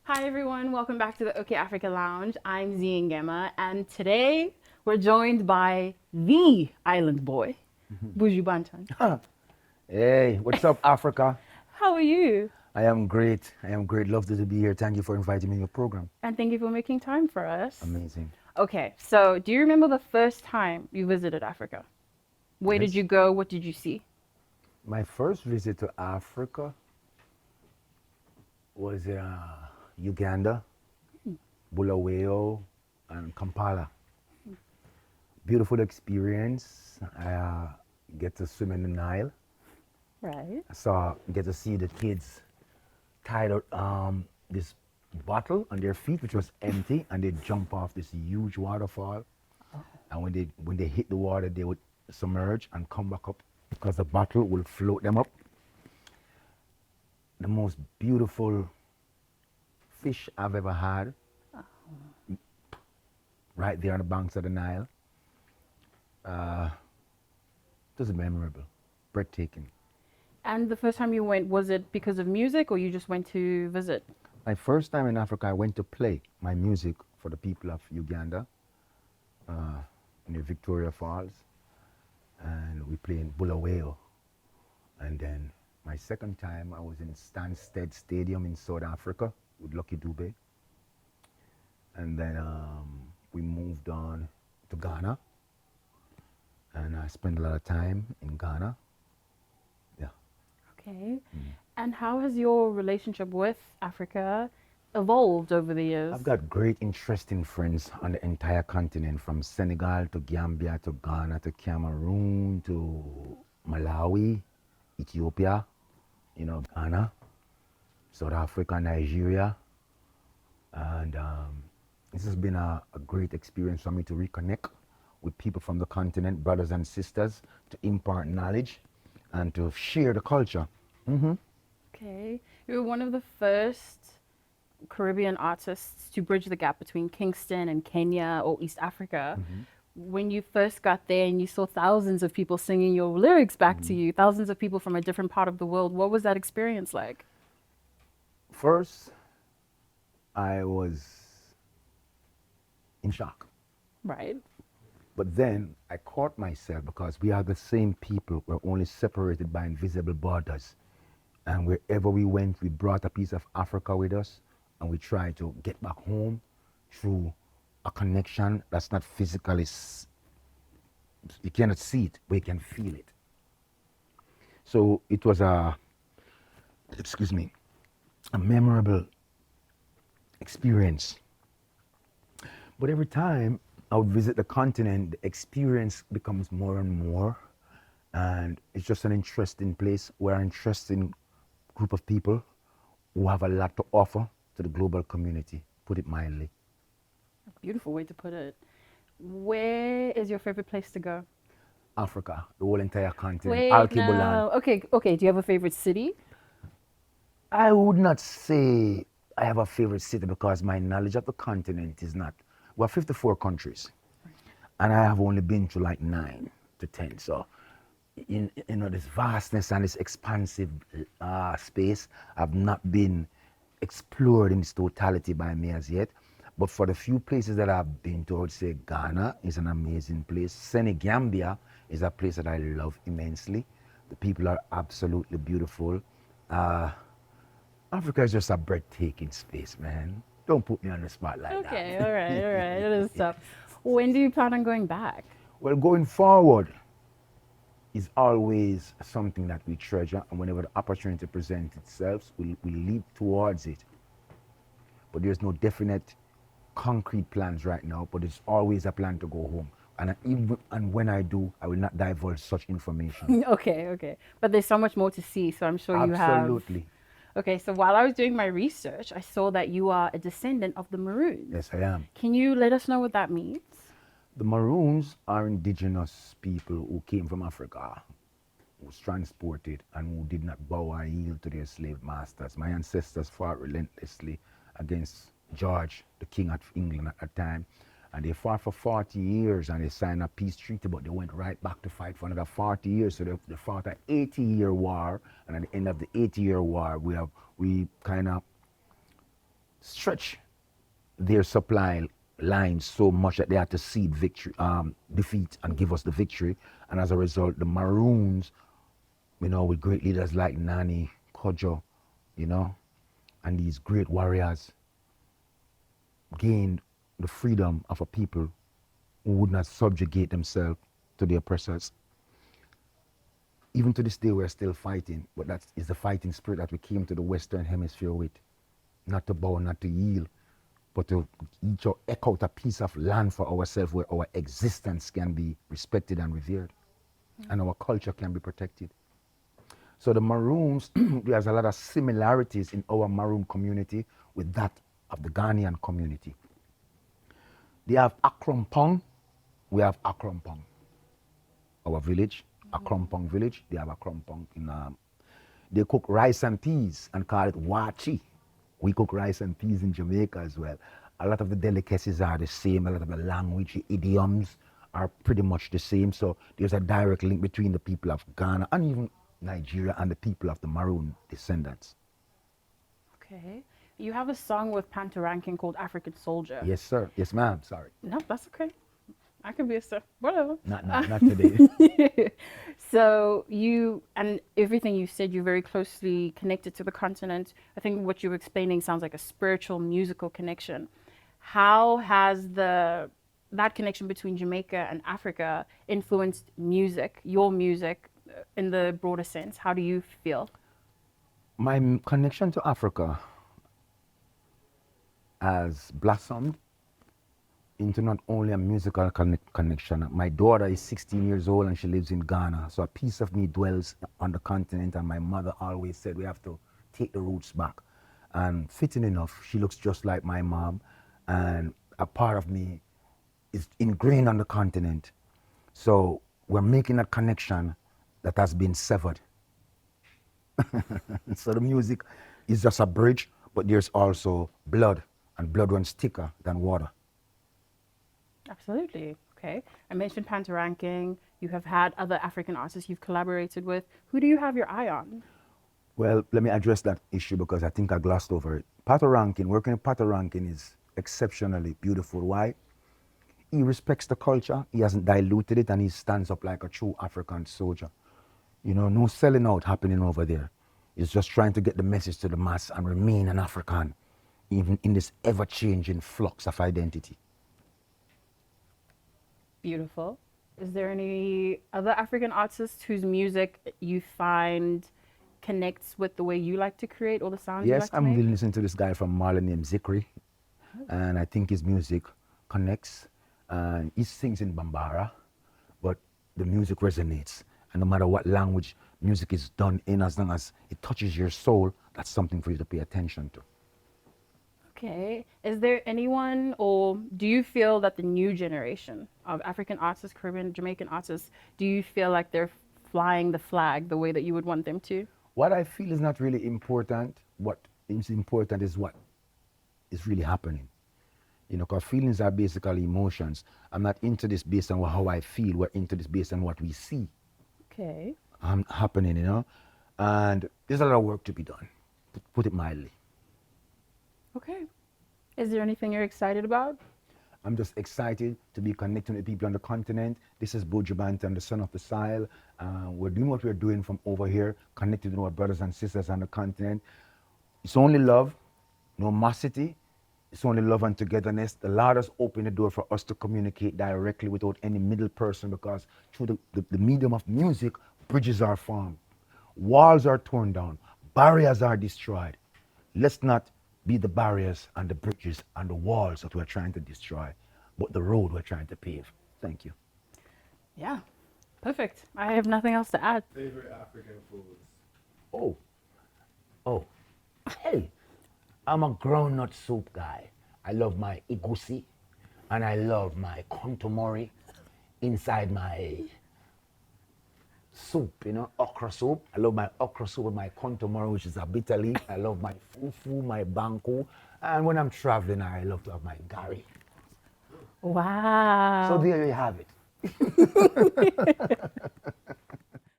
Hi everyone, welcome back to the OkayAfrica Lounge. I'm Z and Gemma, and today we're joined by the island boy, Buju Banton. Hey, what's up, Africa? How are you? I am great. I am great. Love to be here. Thank you for inviting me in your program. And thank you for making time for us. Amazing. Okay, so do you remember the first time you visited Africa? Where did you Yes. go? What did you see? My first visit to Africa was Uganda, Bulawayo, and Kampala. Beautiful experience. I get to swim in the Nile. Right. Get to see the kids tied up this bottle on their feet, which was empty, and they jump off this huge waterfall. And when they hit the water, they would submerge and come back up because the bottle will float them up. The most beautiful fish I've ever had, right there on the banks of the Nile. Uh, it was memorable, breathtaking. And the first time you went, was it because of music or you just went to visit? My first time in Africa, I went to play my music for the people of Uganda uh, near Victoria Falls, and we played in Bulawayo. And then my second time, I was in Stansted Stadium in South Africa with Lucky Dube. And then we moved on to Ghana, and I spent a lot of time in Ghana. Yeah. Okay. And how has your relationship with Africa evolved over the years? I've got great, interesting friends on the entire continent, from Senegal to Gambia to Ghana to Cameroon to Malawi, Ethiopia, Ghana, South Africa, Nigeria. And this has been a great experience for me to reconnect with people from the continent, brothers and sisters, to impart knowledge and to share the culture. Okay. You were one of the first Caribbean artists to bridge the gap between Kingston and Kenya or East Africa. When you first got there and you saw thousands of people singing your lyrics back to you, thousands of people from a different part of the world, what was that experience like? First, I was in shock. Right. But then I caught myself because we are the same people. We're only separated by invisible borders. And wherever we went, we brought a piece of Africa with us, and we tried to get back home through a connection that's not physically, you cannot see it, but you can feel it. So it was excuse me, a memorable experience. But every time I would visit the continent, the experience becomes more and more. And it's just an interesting place. We're an interesting group of people who have a lot to offer to the global community, put it mildly. Beautiful way to put it. Where is your favorite place to go? Africa, the whole entire continent, Wait, Alkebulan. no. Okay, okay. Do you have a favorite city? I would not say I have a favorite city because my knowledge of the continent is not. We're 54 countries, and I have only been to like 9 to 10. So, this vastness and this expansive space have not been explored in its totality by me as yet. But for the few places that I've been to, I would say Ghana is an amazing place. Senegambia is a place that I love immensely. The people are absolutely beautiful. Uh, Africa is just a breathtaking space, man. Don't put me on the spot like that. Okay, all right, all right. It is tough. When do you plan on going back? Well, going forward is always something that we treasure, and whenever the opportunity presents itself, we leap towards it. But there's no definite concrete plans right now, but it's always a plan to go home. And when I do, I will not divulge such information. Okay, okay. But there's so much more to see, so I'm sure you have. Absolutely. Okay, so while I was doing my research, I saw that you are a descendant of the Maroons. Yes, I am. Can you let us know what that means? The Maroons are indigenous people who came from Africa, who was transported and who did not bow or yield to their slave masters. My ancestors fought relentlessly against George, the king of England at that time. And they fought for 40 years and they signed a peace treaty, but they went right back to fight for another 40 years. So they fought an 80-year war. And at the end of the 80-year war, we kind of stretch their supply lines so much that they had to cede victory, defeat and give us the victory. And as a result, the Maroons, with great leaders like Nani, Kojo, you know, and these great warriors gained the freedom of a people who would not subjugate themselves to the oppressors. Even to this day, we're still fighting, but that is the fighting spirit that we came to the Western Hemisphere with. Not to bow, not to yield, but to each echo out a piece of land for ourselves where our existence can be respected and revered, and our culture can be protected. So the Maroons, there's a lot of similarities in our Maroon community with that of the Ghanaian community. They have Akrompong, we have Akrompong. Our village, Akrompong village, they have Akrompong. They cook rice and peas and call it wachi. We cook rice and peas in Jamaica as well. A lot of the delicacies are the same, a lot of the language, the idioms are pretty much the same. So there's a direct link between the people of Ghana and even Nigeria and the people of the Maroon descendants. Okay. You have a song with Pantaranking called African Soldier. Yes, sir. Yes, ma'am. Sorry. No, that's okay. I can be a sir. Whatever. Not today. So you, and everything you said, you're very closely connected to the continent. I think what you were explaining sounds like a spiritual, musical connection. How has that connection between Jamaica and Africa influenced music, your music, in the broader sense? How do you feel? My connection to Africa has blossomed into not only a musical connection. My daughter is 16 years old and she lives in Ghana. So a piece of me dwells on the continent, and my mother always said we have to take the roots back. And fitting enough, she looks just like my mom, and a part of me is ingrained on the continent. So we're making a connection that has been severed. So the music is just a bridge, but there's also blood, and blood runs thicker than water. Absolutely. Okay. I mentioned Pantaranking. You have had other African artists you've collaborated with. Who do you have your eye on? Well, let me address that issue because I think I glossed over it. Pantaranking, working in Pantaranking is exceptionally beautiful. Why? He respects the culture, he hasn't diluted it, and he stands up like a true African soldier. No selling out happening over there. He's just trying to get the message to the mass and remain an African, even in this ever-changing flux of identity. Beautiful. Is there any other African artists whose music you find connects with the way you like to create or the sounds you Yes, like to I'm make? really listening to this guy from Mali named Zikri, and I think his music connects. And he sings in Bambara, but the music resonates. And no matter what language music is done in, as long as it touches your soul, that's something for you to pay attention to. Okay. Is there anyone, or do you feel that the new generation of African artists, Caribbean, Jamaican artists, do you feel like they're flying the flag the way that you would want them to? What I feel is not really important. What is important is what is really happening. Because feelings are basically emotions. I'm not into this based on how I feel. We're into this based on what we see Okay. happening, And there's a lot of work to be done, to put it mildly. Okay. Is there anything you're excited about? I'm just excited to be connecting with people on the continent. This is Buju Banton, the son of the Sahel. We're doing what we're doing from over here, connected with our brothers and sisters on the continent. It's only love, no animosity. It's only love and togetherness. The Lord has opened the door for us to communicate directly without any middle person, because through the medium of music, bridges are formed. Walls are torn down. Barriers are destroyed. Let's not be the barriers and the bridges and the walls that we're trying to destroy, but the road we're trying to pave. Thank you. Yeah. Perfect. I have nothing else to add. Favorite African foods? Oh, oh, hey, I'm a groundnut soup guy. I love my Egusi, and I love my kontomori inside my soup, okra soup. I love my okra soup with my kontomori, which is a bitter leaf. I love my fufu, my banku, and when I'm traveling, I love to have my gari. Wow. So there you have it.